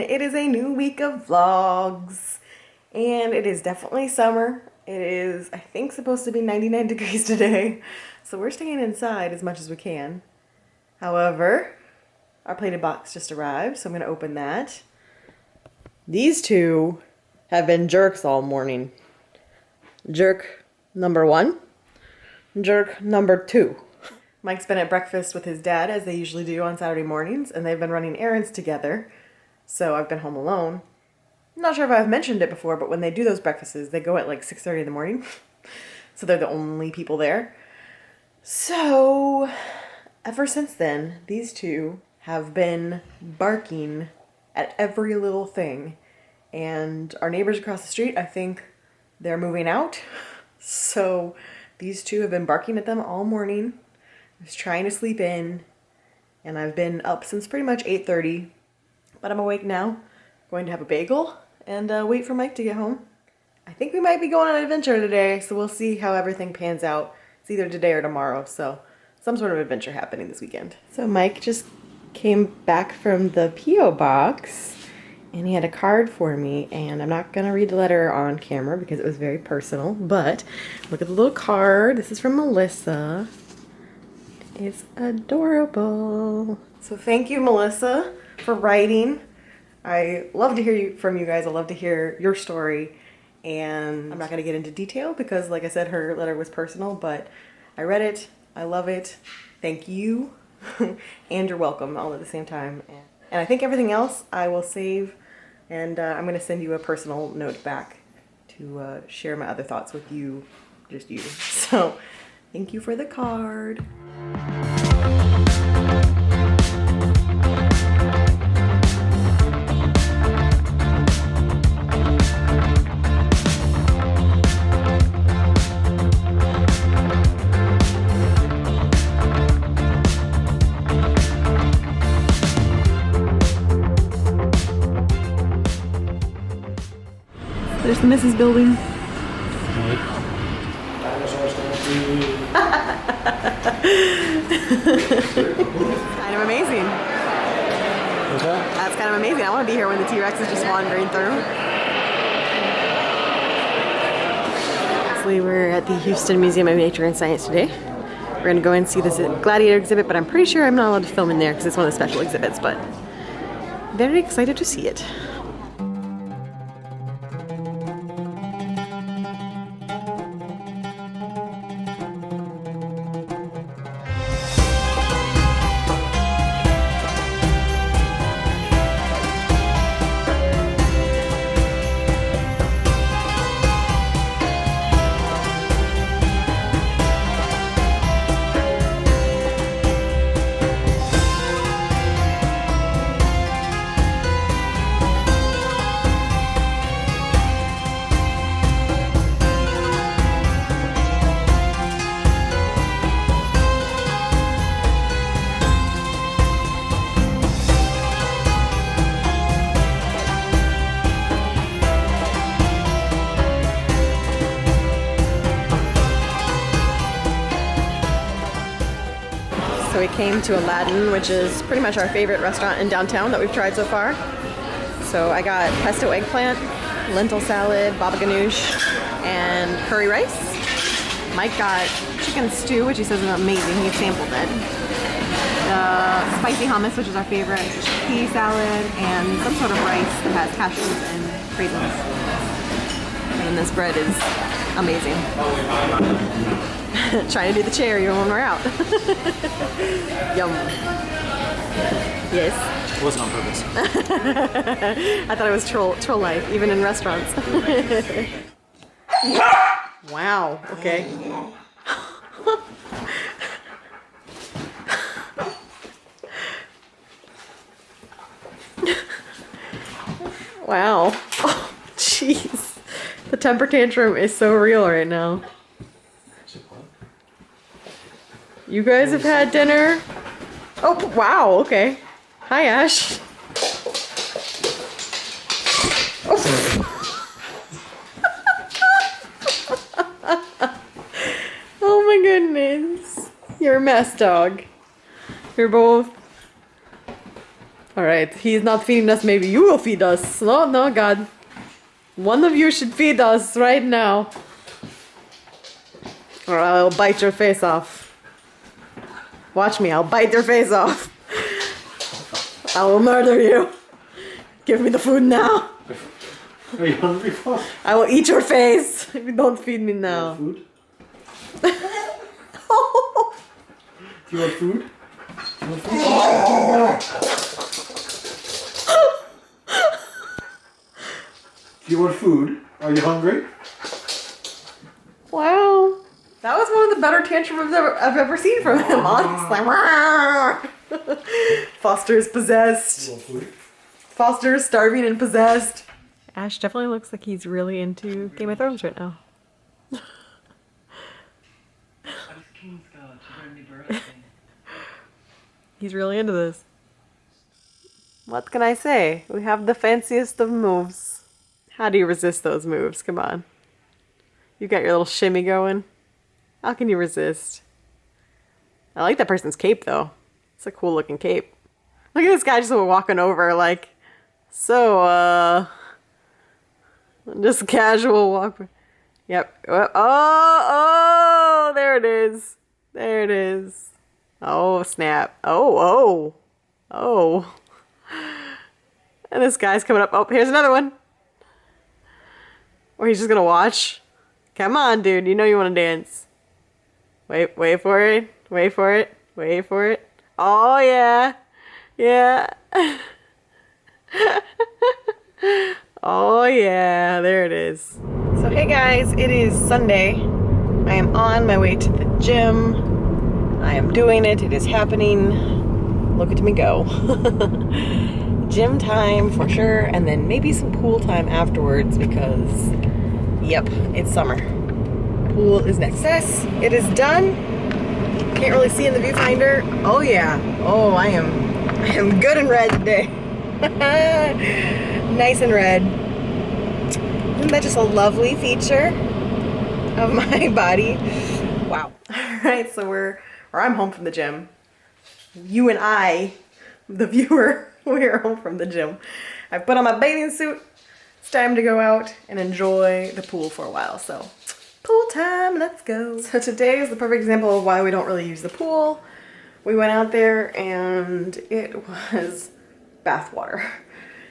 It is a new week of vlogs, and it is definitely summer. It is, I think, supposed to be 99 degrees today, so we're staying inside as much as we can. However, our plated box just arrived, so I'm going to open that. These two have been jerks all morning. Jerk number 1, jerk number 2. Mike's been at breakfast with his dad, as they usually do on Saturday mornings, and they've been running errands together, so I've been home alone. I'm not sure if I've mentioned it before, but when they do those breakfasts, they go at like 6:30 in the morning, so they're the only people there. So, ever since then, these two have been barking at every little thing, and our neighbors across the street, I think they're moving out, so these two have been barking at them all morning. I was trying to sleep in, and I've been up since pretty much 8:30, but I'm awake now, going to have a bagel, and wait for Mike to get home. I think we might be going on an adventure today, so we'll see how everything pans out. It's either today or tomorrow, so some sort of adventure happening this weekend. So Mike just came back from the P.O. box, and he had a card for me, and I'm not going to read the letter on camera because it was very personal, but look at the little card. This is from Melissa. It's adorable. So thank you, Melissa, for writing. I love to hear from you guys. I love to hear your story, and I'm not going to get into detail because, like I said, her letter was personal, but I read it. I love it. Thank you, and you're welcome all at the same time. And I think everything else I will save, and I'm going to send you a personal note back to share my other thoughts with you, just you. So thank you for the card. There's the Mrs. Building. Kind of amazing. Okay. That's kind of amazing. I want to be here when the T-Rex is just wandering through. Actually, we're at the Houston Museum of Nature and Science today. We're going to go and see this gladiator exhibit, but I'm pretty sure I'm not allowed to film in there because it's one of the special exhibits, but very excited to see it. So we came to Aladdin, which is pretty much our favorite restaurant in downtown that we've tried so far. So I got pesto eggplant, lentil salad, baba ganoush, and curry rice. Mike got chicken stew, which he says is amazing. He sampled it. Spicy hummus, which is our favorite, pea salad, and some sort of rice that has cashews and raisins. And this bread is amazing. Trying to do the cherry when we're out. Yum. Yes. It wasn't on purpose. I thought it was troll life, even in restaurants. Wow. Okay. Wow. Oh, jeez. The temper tantrum is so real right now. You guys have had dinner? Oh, wow, okay. Hi, Ash. Oh. Oh my goodness. You're a mess, dog. You're both Alright, he's not feeding us, maybe you will feed us. No, no, God. One of you should feed us right now. Or I'll bite your face off. Watch me, I'll bite your face off. I will murder you. Give me the food now. Are you hungry, Fox? I will eat your face if you don't feed me now. Food? Do you want food? Do you want food? Do you want food? Are you hungry? Wow. That was one of the better tantrums I've ever seen from him, honestly. Foster is possessed. You want food? Foster is starving and possessed. Ash definitely looks like he's really into Game of Thrones right now. He's really into this. What can I say? We have the fanciest of moves. How do you resist those moves? Come on. You got your little shimmy going. How can you resist? I like that person's cape though. It's a cool looking cape. Look at this guy just walking over like, so just a casual walk. Yep. Oh, there it is. There it is. Oh, snap. Oh. And this guy's coming up. Oh, here's another one. Or he's just gonna watch. Come on, dude. You know you want to dance. Wait for it. Wait for it. Wait for it. Oh, yeah. Yeah. Oh, yeah. There it is. So, hey, guys. It is Sunday. I am on my way to the gym. I am doing it. It is happening. Look at me go. Gym time for sure. And then maybe some pool time afterwards because, yep, it's summer. Pool is next. Success. It is done. Can't really see in the viewfinder. Oh yeah. Oh, I am good and red today. Nice and red. Isn't that just a lovely feature of my body? Wow. All right, so I'm home from the gym. You and I, the viewer, we are home from the gym. I put on my bathing suit. It's time to go out and enjoy the pool for a while. So, pool time, let's go. So today is the perfect example of why we don't really use the pool. We went out there and it was bath water.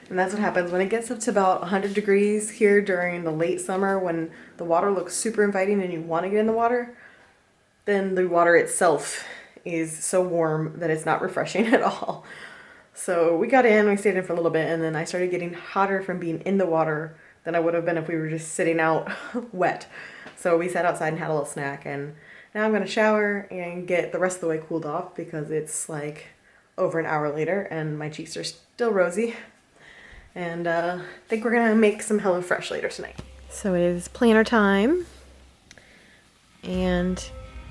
And that's what happens when it gets up to about 100 degrees here during the late summer when the water looks super inviting and you want to get in the water. Then the water itself is so warm that it's not refreshing at all. So we got in, we stayed in for a little bit, and then I started getting hotter from being in the water than I would have been if we were just sitting out wet. So we sat outside and had a little snack, and now I'm gonna shower and get the rest of the way cooled off because it's like over an hour later and my cheeks are still rosy. And I think we're gonna make some HelloFresh later tonight. So it is planner time. And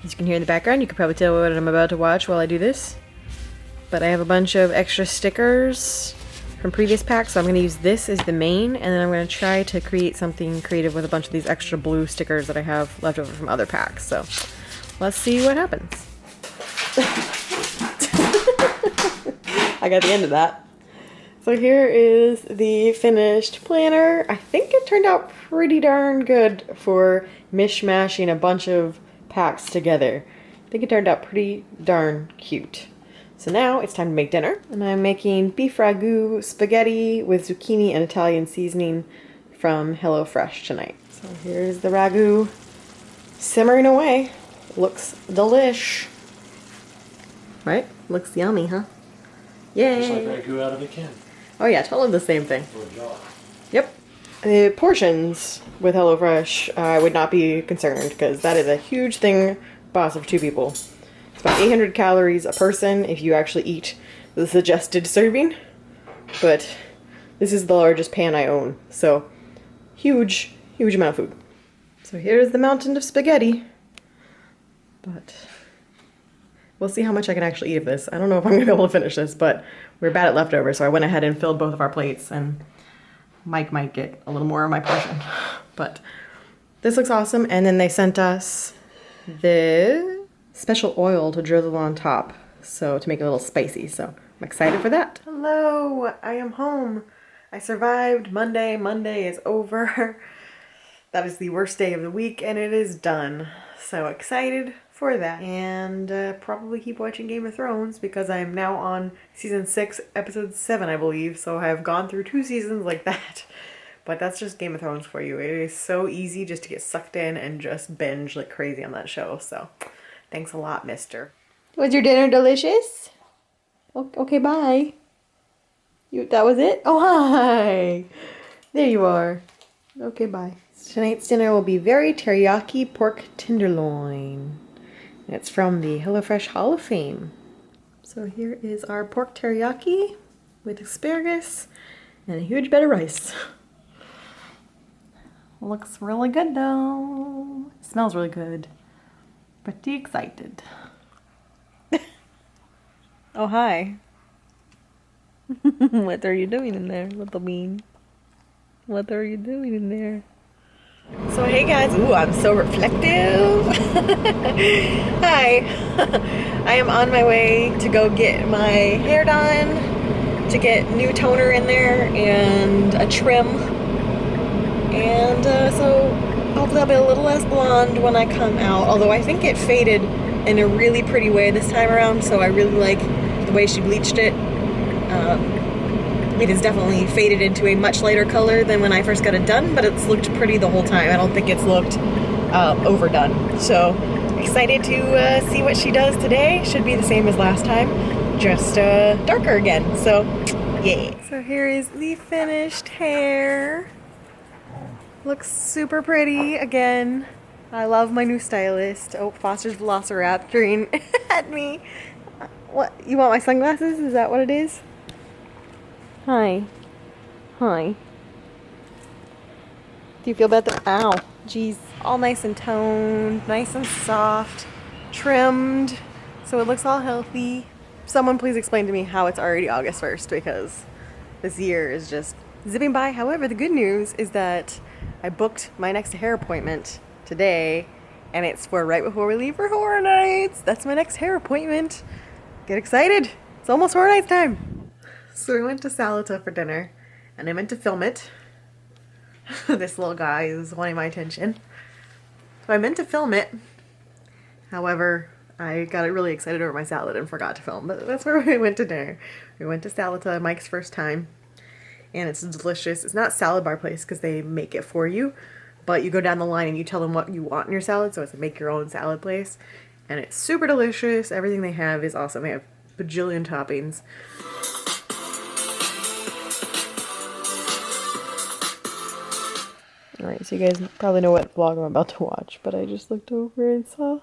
as you can hear in the background, you can probably tell what I'm about to watch while I do this. But I have a bunch of extra stickers from previous packs, so I'm going to use this as the main, and then I'm going to try to create something creative with a bunch of these extra blue stickers that I have left over from other packs. So let's see what happens. I got the end of that. So here is the finished planner. I think it turned out pretty darn good for mishmashing a bunch of packs together. I think it turned out pretty darn cute. So now it's time to make dinner, and I'm making beef ragu spaghetti with zucchini and Italian seasoning from HelloFresh tonight. So here's the ragu simmering away. Looks delish. Right? Looks yummy, huh? Yay! Just like ragu out of a can. Oh yeah, totally the same thing. Or a jar. Yep. The portions with HelloFresh, I would not be concerned because that is a huge thing, boss of 2 people. It's about 800 calories a person if you actually eat the suggested serving. But this is the largest pan I own, so huge amount of food. So here's the mountain of spaghetti. But we'll see how much I can actually eat of this. I don't know if I'm going to be able to finish this, but we're bad at leftovers, so I went ahead and filled both of our plates, and Mike might get a little more of my portion. But this looks awesome, and then they sent us the special oil to drizzle on top, so to make it a little spicy. So I'm I'm excited for that. Hello, I am home. I survived Monday. Monday is over. That is the worst day of the week and it is done. So excited for that. And probably keep watching Game of Thrones because I am now on season 6, episode 7, I believe. So I have gone through 2 seasons like that. But that's just Game of Thrones for you. It is so easy just to get sucked in and just binge like crazy on that show. So thanks a lot, mister. Was your dinner delicious? Okay, bye. That was it? Oh, hi. There you are. Okay, bye. Tonight's dinner will be very teriyaki pork tenderloin. It's from the HelloFresh Hall of Fame. So here is our pork teriyaki with asparagus and a huge bed of rice. Looks really good though. Smells really good. Pretty excited. Oh, hi. What are you doing in there, little bean? What are you doing in there? So hey guys, ooh, I'm so reflective. Hi. I am on my way to go get my hair done, to get new toner in there and a trim. And so hopefully I'll be a little less blonde when I come out, although I think it faded in a really pretty way this time around, so I really like the way she bleached it. It has definitely faded into a much lighter color than when I first got it done, but it's looked pretty the whole time. I don't think it's looked overdone. So excited to see what she does today. Should be the same as last time, just darker again. So yeah. So here is the finished hair. Looks super pretty again. I love my new stylist. Oh, Foster's velociraptoring at me. What? You want my sunglasses? Is that what it is? Hi. Hi. Do you feel better? Ow. Jeez. All nice and toned, nice and soft, trimmed, so it looks all healthy. Someone please explain to me how it's already August 1st because this year is just zipping by. However, the good news is that I booked my next hair appointment today and it's for right before we leave for Horror Nights. That's my next hair appointment. Get excited. It's almost Horror Nights time. So we went to Salata for dinner, and I meant to film it. This little guy is wanting my attention. So I meant to film it. However, I got really excited over my salad and forgot to film. But that's where we went to dinner. We went to Salata, Mike's first time. And it's delicious. It's not a salad bar place because they make it for you. But you go down the line and you tell them what you want in your salad. So it's a make your own salad place. And it's super delicious. Everything they have is awesome. They have bajillion toppings. Alright, so you guys probably know what vlog I'm about to watch, but I just looked over and saw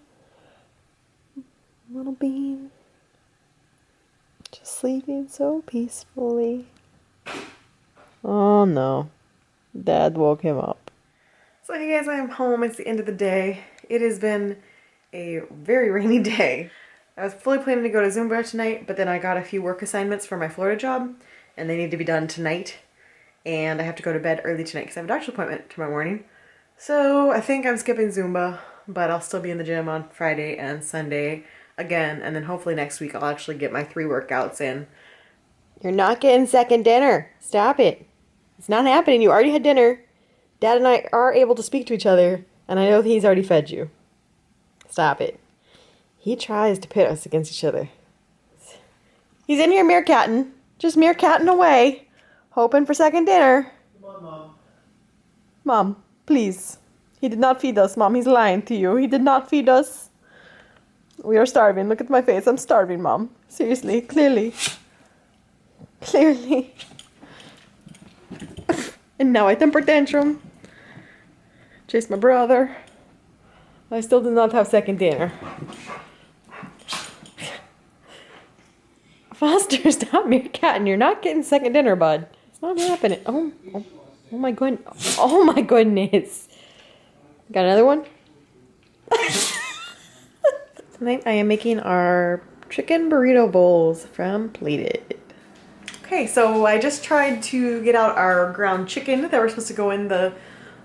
little bean just sleeping so peacefully. Oh no, Dad woke him up. So hey guys, I am home. It's the end of the day. It has been a very rainy day. I was fully planning to go to Zumba tonight, but then I got a few work assignments for my Florida job, and they need to be done tonight. And I have to go to bed early tonight because I have a doctor's appointment tomorrow morning. So I think I'm skipping Zumba, but I'll still be in the gym on Friday and Sunday again. And then hopefully next week I'll actually get my 3 workouts in. You're not getting second dinner. Stop it. It's not happening. You already had dinner. Dad and I are able to speak to each other. And I know he's already fed you. Stop it. He tries to pit us against each other. He's in here meerkatting. Just meerkatting away. Hoping for second dinner. Come on, Mom. Mom, please. He did not feed us, Mom. He's lying to you. He did not feed us. We are starving. Look at my face. I'm starving, Mom. Seriously. Clearly. Clearly. And now I temper tantrum. Chase my brother. I still do not have second dinner. Foster, stop meerkatting. You're not getting second dinner, bud. It's not happening. Oh my goodness. Oh my goodness. Got another one? Tonight I am making our chicken burrito bowls from Plated. Okay, so I just tried to get out our ground chicken that were supposed to go in the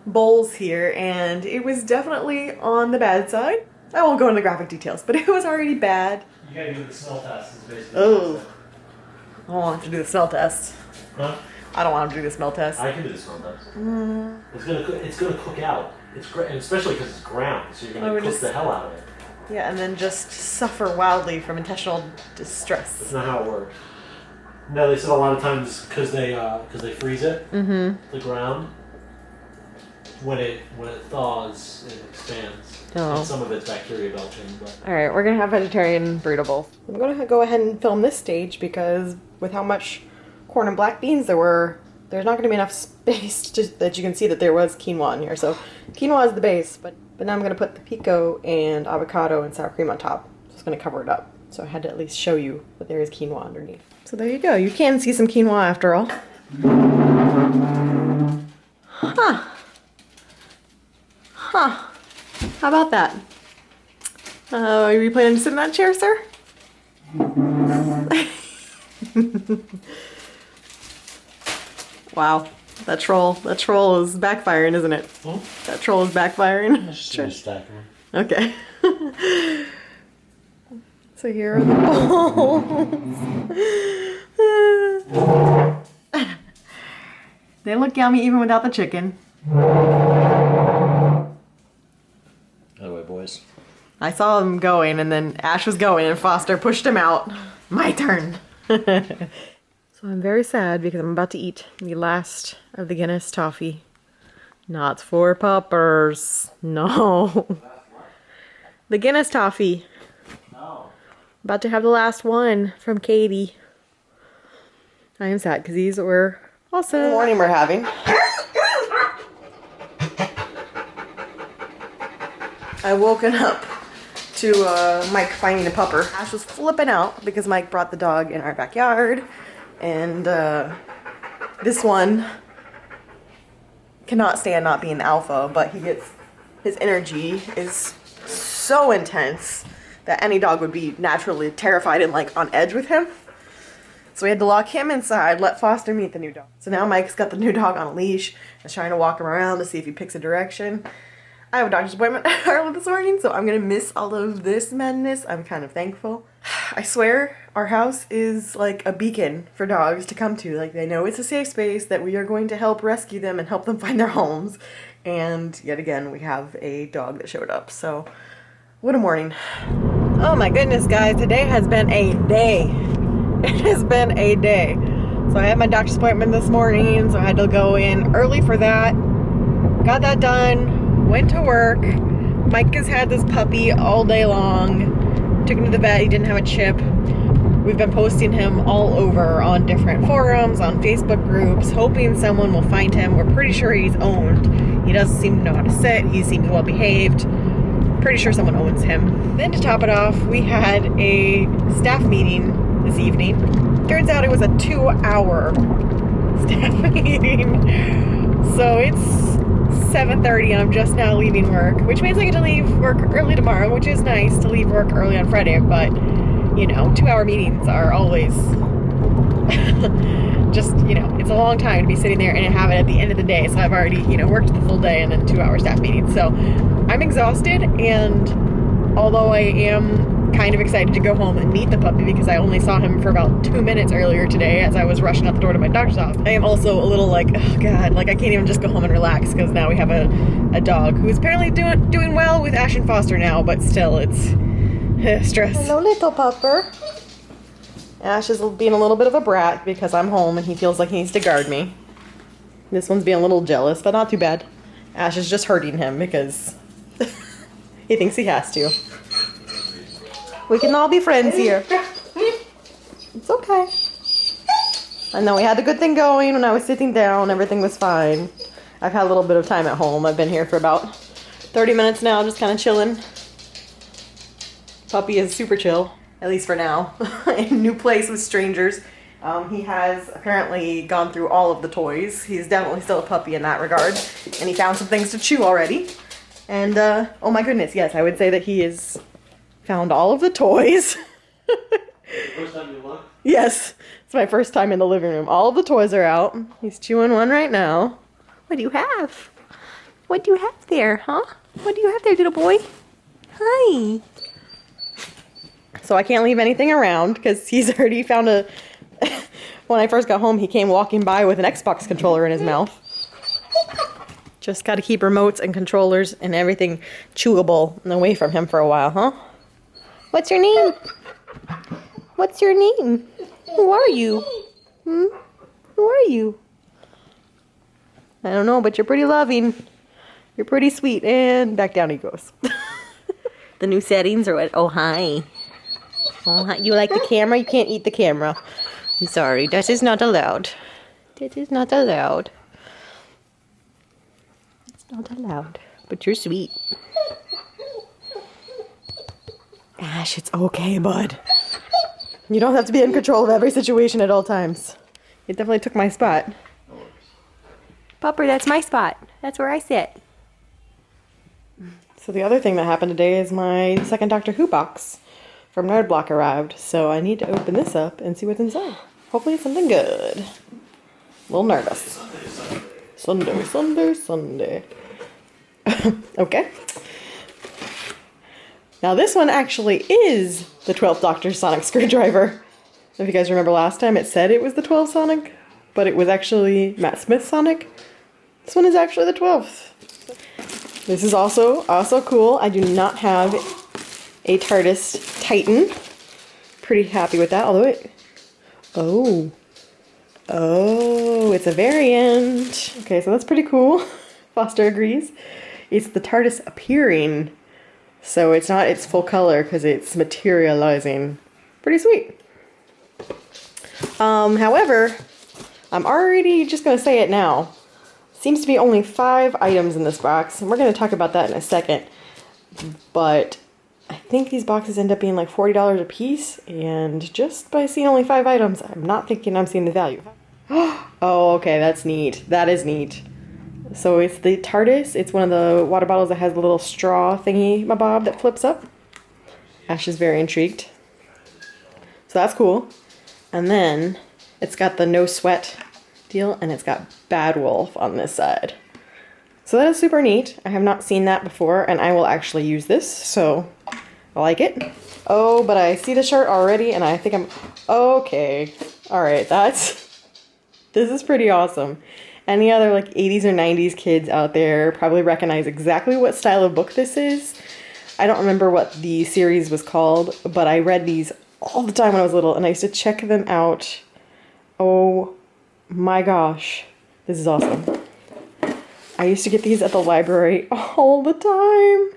bowls here, and it was definitely on the bad side. I won't go into the graphic details, but it was already bad. You gotta do the smell test. Is basically Oh. I don't want him to do the smell test. Huh? I don't want him to do the smell test. I can do the smell test. It's gonna cook out. It's great, and especially because it's ground, so you're gonna cook the hell out of it. Yeah, and then just suffer wildly from intestinal distress. That's not how it works. No, they said a lot of times because they freeze it, the ground. When it thaws, it expands. Oh. And some of it's bacteria belching. But Alright, we're gonna have vegetarian burrito. I'm gonna go ahead and film this stage because with how much corn and black beans there were, there's not gonna be enough space that you can see that there was quinoa in here. So quinoa is the base, but now I'm gonna put the pico and avocado and sour cream on top. So it's gonna cover it up. So I had to at least show you that there is quinoa underneath. So there you go. You can see some quinoa after all. Huh. How about that? Are you planning to sit in that chair, sir? Wow. That troll is backfiring, isn't it? Hmm? That troll is backfiring. just stack them. Okay. So here are the bowls. They look yummy even without the chicken. By the way, boys. I saw him going, and then Ash was going, and Foster pushed him out. My turn. So I'm very sad because I'm about to eat the last of the Guinness toffee. Not for puppers. No. The Guinness toffee. No. About to have the last one from Katie. I am sad because these were awesome. Good morning we're having. I woken up to Mike finding a pupper. Ash was flipping out because Mike brought the dog in our backyard, and this one cannot stand not being alpha, but his energy is so intense that any dog would be naturally terrified and like on edge with him. So we had to lock him inside, let Foster meet the new dog. So now Mike's got the new dog on a leash and trying to walk him around to see if he picks a direction. I have a doctor's appointment early this morning, so I'm gonna miss all of this madness. I'm kind of thankful. I swear our house is like a beacon for dogs to come to. Like, they know it's a safe space, that we are going to help rescue them and help them find their homes. And yet again, we have a dog that showed up. So what a morning. Oh my goodness, guys, today has been a day. It has been a day. So I had my doctor's appointment this morning, so I had to go in early for that. Got that done, went to work. Mike has had this puppy all day long. Took him to the vet, he didn't have a chip. We've been posting him all over on different forums, on Facebook groups, hoping someone will find him. We're pretty sure he's owned. He doesn't seem to know how to sit, he seems well behaved. Pretty sure someone owns him. Then to top it off, we had a staff meeting this evening. Turns out it was a 2-hour staff meeting. So it's 7:30 and I'm just now leaving work, which means I get to leave work early tomorrow, which is nice to leave work early on Friday, but you know, 2-hour meetings are always just, you know, it's a long time to be sitting there and have it at the end of the day. So I've already, you know, worked the full day and then 2-hour staff meetings. So I'm exhausted, and although I am kind of excited to go home and meet the puppy because I only saw him for about 2 minutes earlier today as I was rushing out the door to my doctor's office, I am also a little like, oh God, like I can't even just go home and relax because now we have a dog who's apparently doing well with Ash and Foster now, but still it's stress. Hello, little pupper. Ash is being a little bit of a brat because I'm home and he feels like he needs to guard me. This one's being a little jealous, but not too bad. Ash is just hurting him because he thinks he has to. We can all be friends here. It's okay. I know we had a good thing going when I was sitting down. Everything was fine. I've had a little bit of time at home. I've been here for about 30 minutes now, just kind of chilling. Puppy is super chill, at least for now. In a new place with strangers. He has apparently gone through all of the toys. He's definitely still a puppy in that regard. And he found some things to chew already. And, oh my goodness, yes, I would say that he has found all of the toys. First time you look? Yes, it's my first time in the living room. All of the toys are out. He's chewing one right now. What do you have? What do you have there, huh? What do you have there, little boy? Hi. So I can't leave anything around because he's already found When I first got home, he came walking by with an Xbox controller in his mouth. Just gotta keep remotes and controllers and everything chewable away from him for a while, huh? What's your name? What's your name? Who are you? Hmm? Who are you? I don't know, but you're pretty loving. You're pretty sweet. And back down he goes. The new settings are what? Oh, hi. Oh, hi. You like the camera? You can't eat the camera. I'm sorry. That is not allowed. That is not allowed. It's not allowed. But you're sweet. Ash, it's okay, bud. You don't have to be in control of every situation at all times. It definitely took my spot. Pupper, that's my spot. That's where I sit. So the other thing that happened today is my second Doctor Who box from Nerd Block arrived. So I need to open this up and see what's inside. Hopefully it's something good. A little nervous. Sunday. Okay. Now this one actually is the 12th Doctor Sonic screwdriver. If you guys remember last time, it said it was the 12th Sonic, but it was actually Matt Smith's Sonic. This one is actually the 12th. This is also cool. I do not have a TARDIS Titan. Pretty happy with that, although it... Oh, it's a variant. Okay, so that's pretty cool. Foster agrees. It's the TARDIS appearing. So it's not its full color because it's materializing. Pretty sweet. However, I'm already just going to say it now. Seems to be only 5 items in this box, and we're going to talk about that in a second. But I think these boxes end up being like $40 a piece, and just by seeing only 5 items, I'm not thinking I'm seeing the value. Oh, okay, that's neat. That is neat. So it's the TARDIS. It's one of the water bottles that has a little straw thingy mabob that flips up. Ash is very intrigued. So that's cool. And then it's got the no sweat deal, and it's got Bad Wolf on this side. So that is super neat. I have not seen that before, and I will actually use this, so I like it. Oh, but I see the shirt already, and I think I'm... Okay. Alright, this is pretty awesome. Any other like 80s or 90s kids out there probably recognize exactly what style of book this is. I don't remember what the series was called, but I read these all the time when I was little, and I used to check them out. Oh my gosh, this is awesome. I used to get these at the library all the time.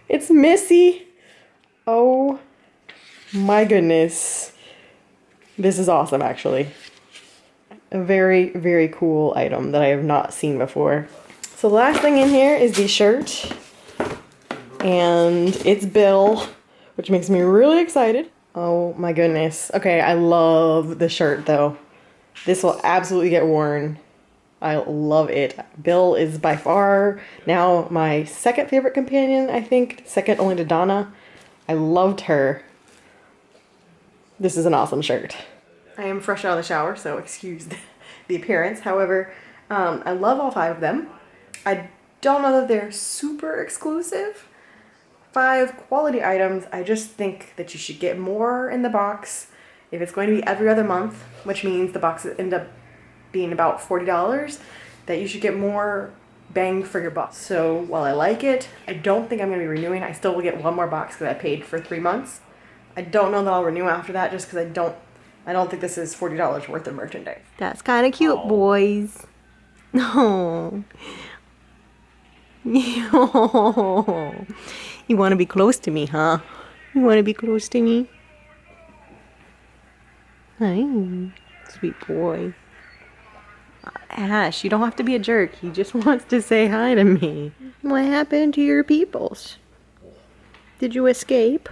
It's Missy. Oh my goodness. This is awesome, actually. A very, very cool item that I have not seen before. So the last thing in here is the shirt. And it's Bill, which makes me really excited. Oh my goodness. Okay, I love the shirt though. This will absolutely get worn. I love it. Bill is by far now my second favorite companion, I think. Second only to Donna. I loved her. This is an awesome shirt. I am fresh out of the shower, so excuse the appearance. However, I love all 5 of them. I don't know that they're super exclusive. 5 quality items. I just think that you should get more in the box. If it's going to be every other month, which means the boxes end up being about $40, that you should get more bang for your buck. So while I like it, I don't think I'm going to be renewing. I still will get one more box because I paid for 3 months. I don't know that I'll renew after that just because I don't think this is $40 worth of merchandise. That's kind of cute, boys. No. You want to be close to me, huh? You want to be close to me? Hi, sweet boy. Ash, you don't have to be a jerk. He just wants to say hi to me. What happened to your peoples? Did you escape?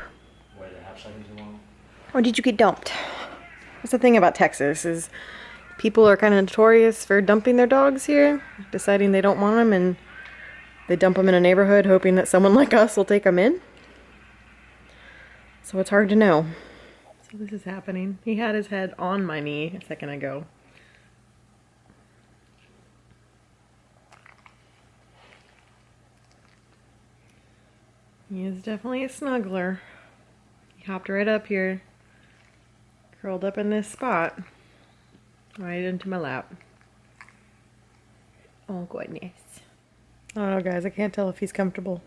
Or did you get dumped? That's the thing about Texas is people are kind of notorious for dumping their dogs here, deciding they don't want them, and they dump them in a neighborhood hoping that someone like us will take them in. So it's hard to know. So this is happening. He had his head on my knee a second ago. He is definitely a snuggler. He hopped right up here. Curled up in this spot. Right into my lap. Oh, goodness. I don't know, guys. I can't tell if he's comfortable.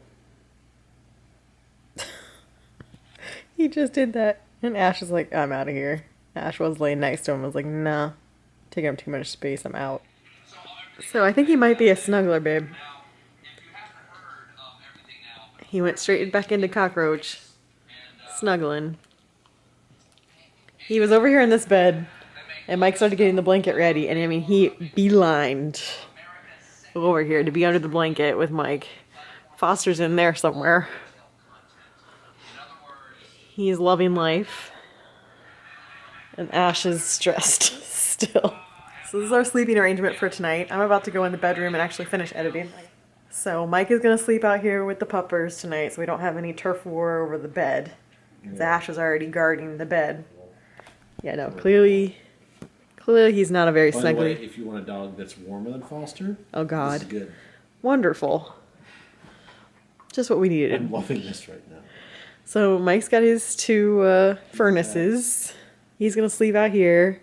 He just did that. And Ash is like, I'm out of here. Ash was laying next to him. I was like, nah. Taking up too much space. I'm out. So I think he might be a snuggler, babe. He went straight back into cockroach. Snuggling. He was over here in this bed. And Mike started getting the blanket ready. And I mean, he beelined over here to be under the blanket with Mike. Foster's in there somewhere. He's loving life. And Ash is stressed still. So this is our sleeping arrangement for tonight. I'm about to go in the bedroom and actually finish editing. So Mike is going to sleep out here with the puppers tonight so we don't have any turf war over the bed. Because Ash is already guarding the bed. Yeah, no, clearly he's not a very snuggly. By the way, if you want a dog that's warmer than Foster, oh God, this is good. Wonderful. Just what we needed. I'm loving this right now. So Mike's got his two furnaces. He's gonna sleep out here.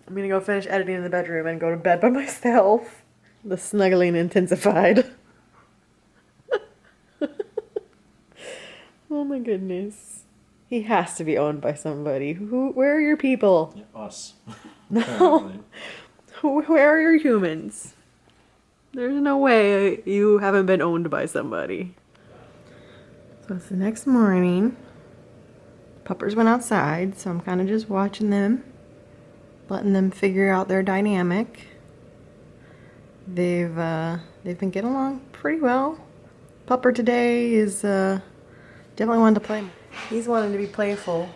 I'm gonna go finish editing in the bedroom and go to bed by myself. The snuggling intensified. Oh my goodness. He has to be owned by somebody. Where are your people? Yeah, us. No. Where are your humans? There's no way you haven't been owned by somebody. So it's the next morning. Puppers went outside, so I'm kind of just watching them. Letting them figure out their dynamic. They've been getting along pretty well. Pupper today is definitely wanting to play. He's wanting to be playful.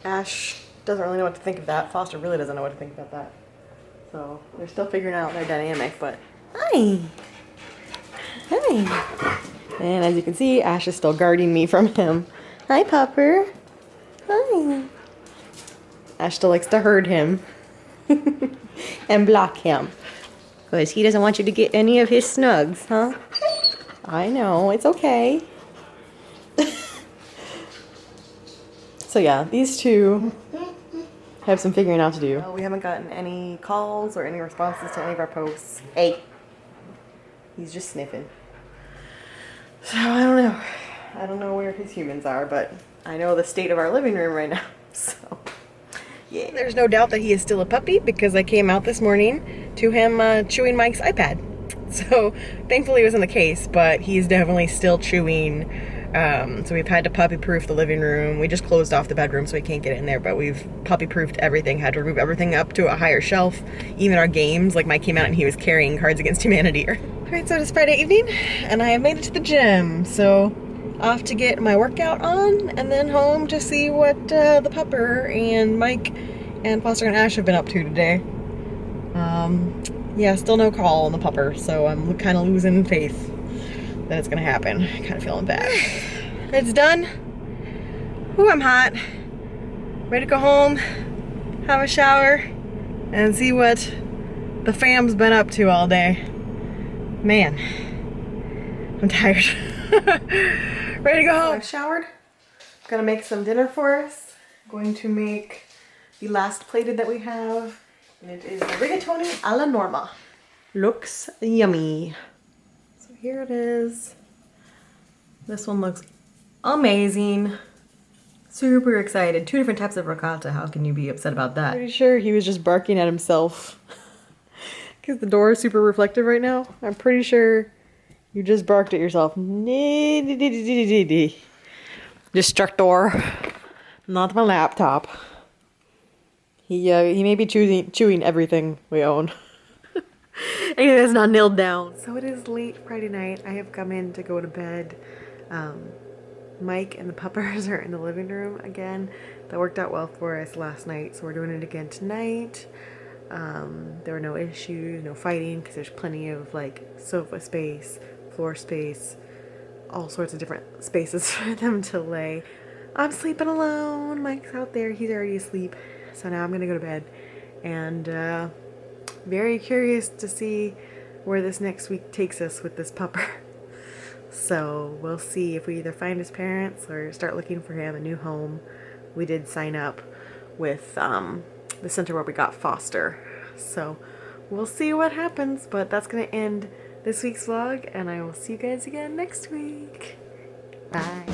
Ash doesn't really know what to think of that. Foster really doesn't know what to think about that. So they're still figuring out their dynamic, but hi. Hi. And as you can see, Ash is still guarding me from him. Hi, Pupper. Hi. Ash still likes to herd him and block him. Because he doesn't want you to get any of his snugs, huh? I know, it's okay. So yeah, these two have some figuring out to do. Well, we haven't gotten any calls or any responses to any of our posts. Hey. He's just sniffing. So I don't know. I don't know where his humans are, but I know the state of our living room right now. So yeah. There's no doubt that he is still a puppy because I came out this morning to him chewing Mike's iPad. So thankfully it was in the case, but he's definitely still chewing. So we've had to puppy-proof the living room. We just closed off the bedroom so we can't get in there, but we've puppy-proofed everything, had to remove everything up to a higher shelf. Even our games, like Mike came out and he was carrying Cards Against Humanity. Alright, so it is Friday evening, and I have made it to the gym. So off to get my workout on, and then home to see what the pupper and Mike and Foster and Ash have been up to today. Yeah, still no call on the pupper, so I'm kind of losing faith that it's gonna happen. Kind of feeling bad. It's done. Ooh, I'm hot. Ready to go home, have a shower, and see what the fam's been up to all day. Man, I'm tired. Ready to go home. I've showered. Gonna make some dinner for us. Going to make the last plated that we have, and it is the rigatoni alla norma. Looks yummy. So here it is. This one looks amazing. Super excited. 2 different types of ricotta. How can you be upset about that? Pretty sure he was just barking at himself. Because the door is super reflective right now. I'm pretty sure you just barked at yourself. Destructor. Not my laptop. He may be chewing everything we own. Anyway, it's not nailed down. So it is late Friday night. I have come in to go to bed. Mike and the puppers are in the living room again. That worked out well for us last night, so we're doing it again tonight. There were no issues, no fighting, because there's plenty of like sofa space, floor space, all sorts of different spaces for them to lay. I'm sleeping alone. Mike's out there. He's already asleep. So now I'm going to go to bed. And very curious to see where this next week takes us with this pupper. So we'll see if we either find his parents or start looking for him a new home. we did sign up with the center where we got Foster. So we'll see what happens, but that's going to end this week's vlog, and I will see you guys again next week. Bye.